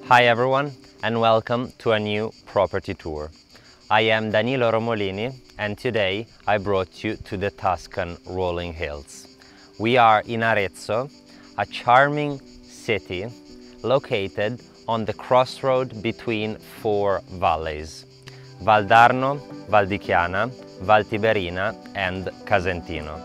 Hi everyone and welcome to a new property tour. I am Danilo Romolini and today I brought you to the Tuscan rolling hills. We are in Arezzo, a charming city located on the crossroad between four valleys: Val d'Arno, Val di Chiana, Val Tiberina and Casentino.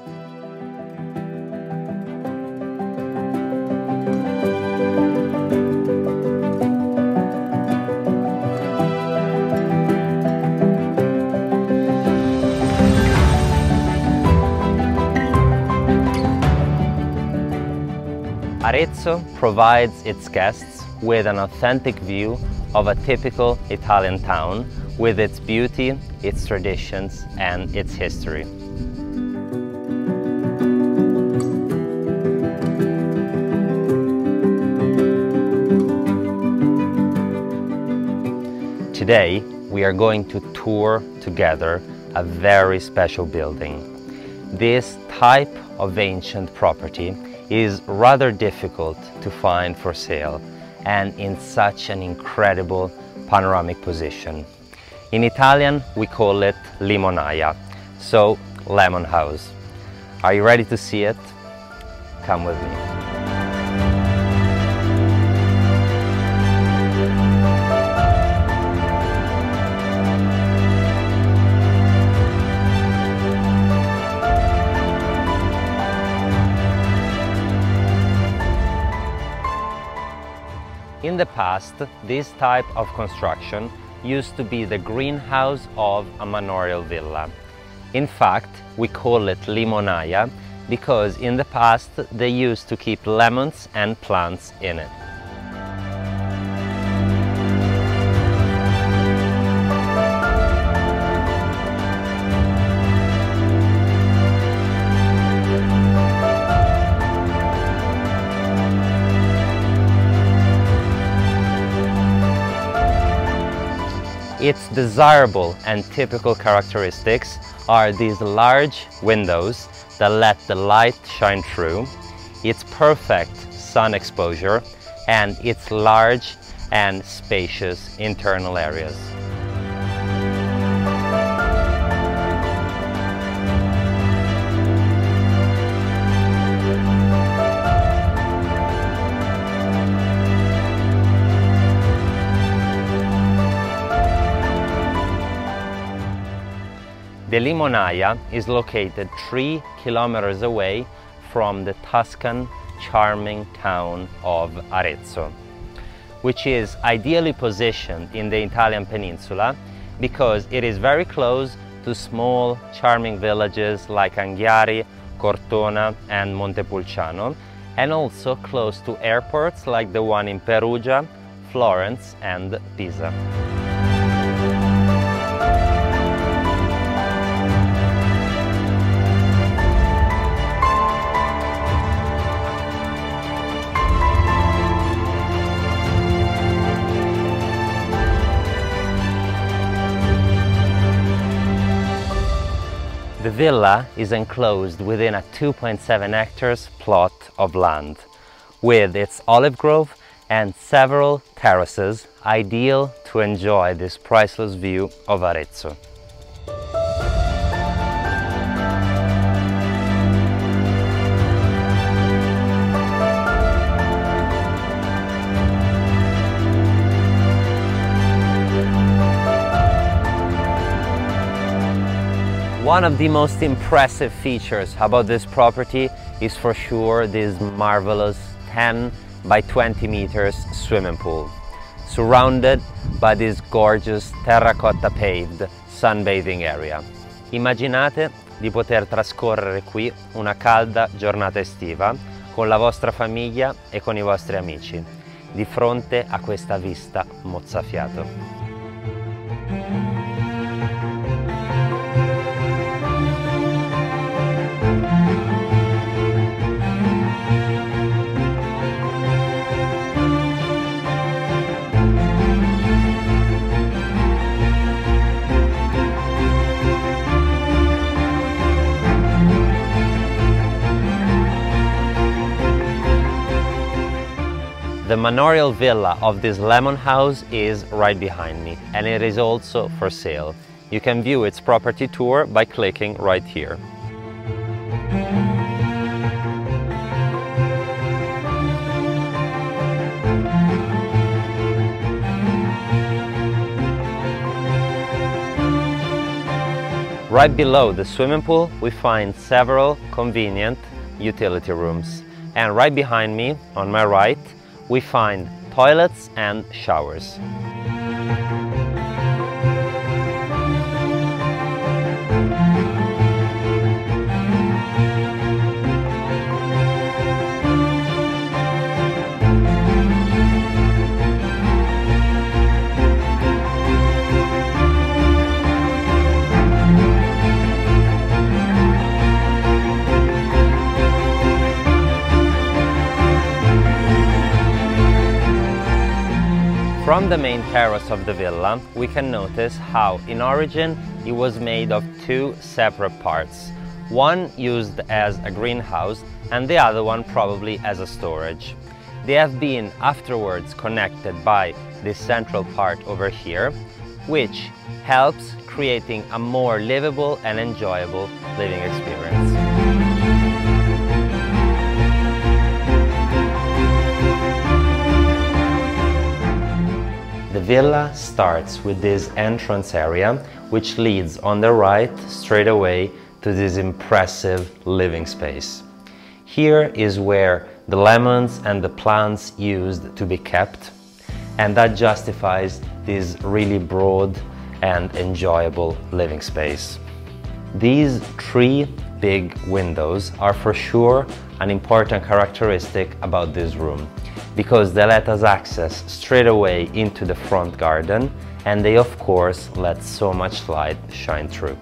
Arezzo provides its guests with an authentic view of a typical Italian town with its beauty, its traditions and its history. Today we are going to tour together a very special building. This type of ancient property is rather difficult to find for sale and in such an incredible panoramic position. In Italian we call it Limonaia, so lemon house. Are you ready to see it? Come with me. In the past, this type of construction used to be the greenhouse of a manorial villa. In fact, we call it Limonaia because in the past they used to keep lemons and plants in it. Its desirable and typical characteristics are these large windows that let the light shine through, its perfect sun exposure, and its large and spacious internal areas. The Limonaia is located 3 kilometers away from the Tuscan charming town of Arezzo, which is ideally positioned in the Italian peninsula because it is very close to small charming villages like Anghiari, Cortona and Montepulciano, and also close to airports like the one in Perugia, Florence and Pisa. The villa is enclosed within a 2.7 hectares plot of land, with its olive grove and several terraces, ideal to enjoy this priceless view of Arezzo. One of the most impressive features about this property is for sure this marvelous 10 by 20 meters swimming pool, surrounded by this gorgeous terracotta paved sunbathing area. Immaginate di poter trascorrere qui una calda giornata estiva con la vostra famiglia e con i vostri amici, di fronte a questa vista mozzafiato. The manorial villa of this lemon house is right behind me, and it is also for sale. You can view its property tour by clicking right here. Right below the swimming pool, we find several convenient utility rooms. And right behind me, on my right, we find toilets and showers. From the main terrace of the villa, we can notice how, in origin, it was made of two separate parts. One used as a greenhouse and the other one probably as a storage. They have been afterwards connected by this central part over here, which helps creating a more livable and enjoyable living experience. The villa starts with this entrance area, which leads on the right straight away to this impressive living space. Here is where the lemons and the plants used to be kept, and that justifies this really broad and enjoyable living space. These three big windows are for sure an important characteristic about this room, because they let us access straight away into the front garden, and they of course let so much light shine through.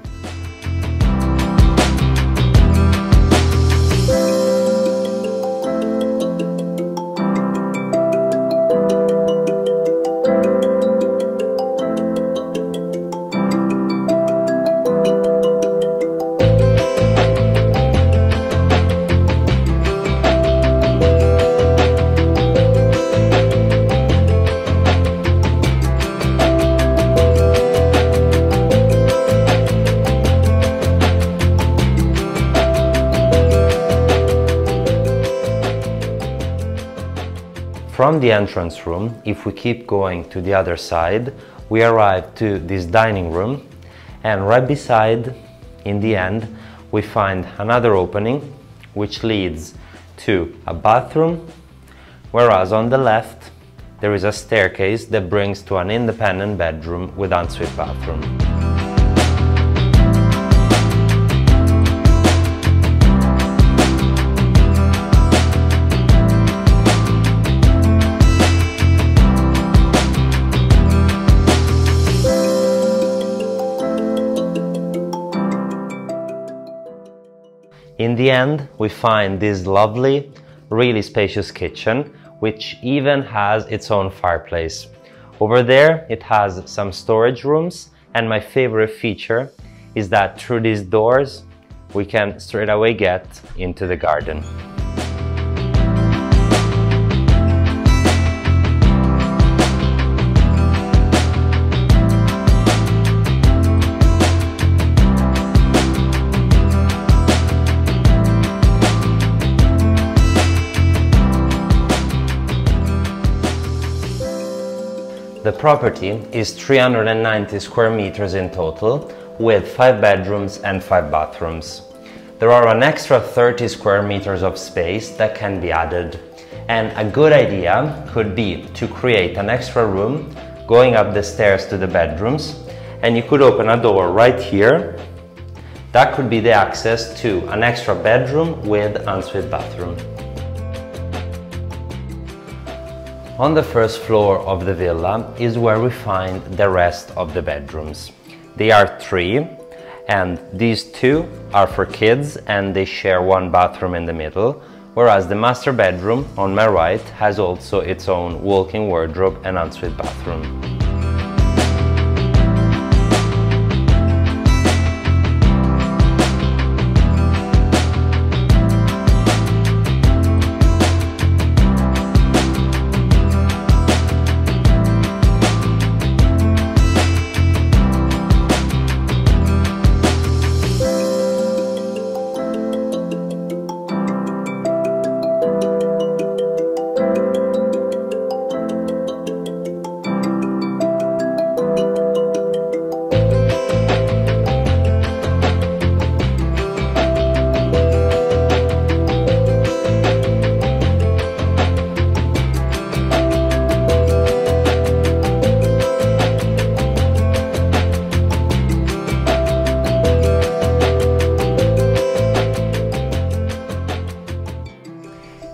From the entrance room, if we keep going to the other side, we arrive to this dining room, and right beside, in the end, we find another opening which leads to a bathroom, whereas on the left there is a staircase that brings to an independent bedroom with ensuite bathroom. In the end, we find this lovely, really spacious kitchen, which even has its own fireplace. Over there, it has some storage rooms, and my favorite feature is that through these doors, we can straight away get into the garden. The property is 390 square meters in total, with 5 bedrooms and 5 bathrooms. There are an extra 30 square meters of space that can be added, and a good idea could be to create an extra room going up the stairs to the bedrooms, and you could open a door right here. That could be the access to an extra bedroom with ensuite bathroom. On the first floor of the villa is where we find the rest of the bedrooms. They are 3, and these 2 are for kids and they share one bathroom in the middle, whereas the master bedroom on my right has also its own walk-in wardrobe and ensuite bathroom.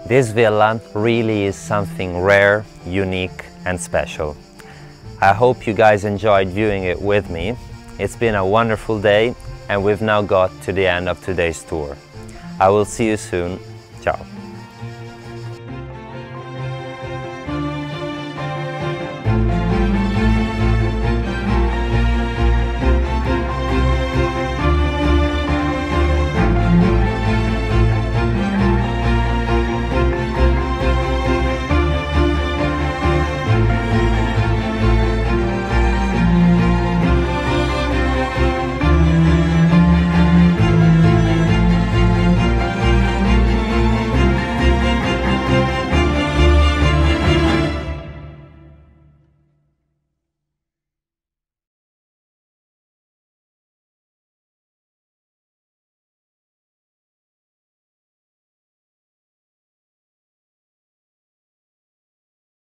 This villa really is something rare, unique and special. I hope you guys enjoyed viewing it with me. It's been a wonderful day and we've now got to the end of today's tour. I will see you soon. Ciao.